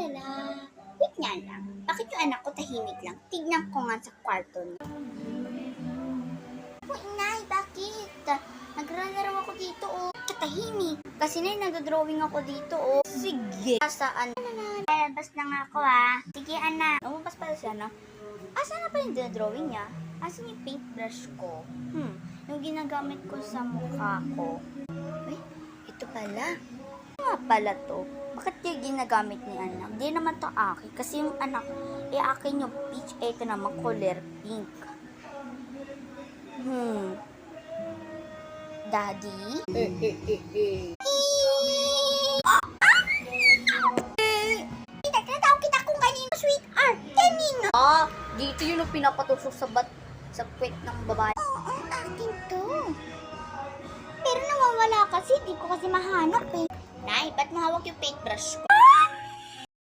alala. Wait nga lang. Bakit yung anak ko tahimik lang? Tignan ko nga sa kwarto niya. Oh, inay, bakit? Nagrun na raw ako dito, oh. Katahimik. Kasi na nagdodrawing ako dito, oh. Sige. Saan? Lalabas na nga ako, ah. Sige, anak. Lumabas pala siya, no? Asan na pa yung drawing niya? Asan yung paintbrush ko? Yung ginagamit ko sa mukha ko. Uy, ito pala. Ano nga pala to? Bakit yung ginagamit ni anak? Di naman to akin. Kasi yung anak, akin yung peach. Ito naman color pink. Daddy? Tinatawag kita kung kanino sweetheart. Kanino? Dito yun yung pinapatusok sa puwet ng babae. Oo, akin to. Pero nawawala kasi, di ko kasi mahanap eh. Nay, ba't mahawak yung paintbrush ko?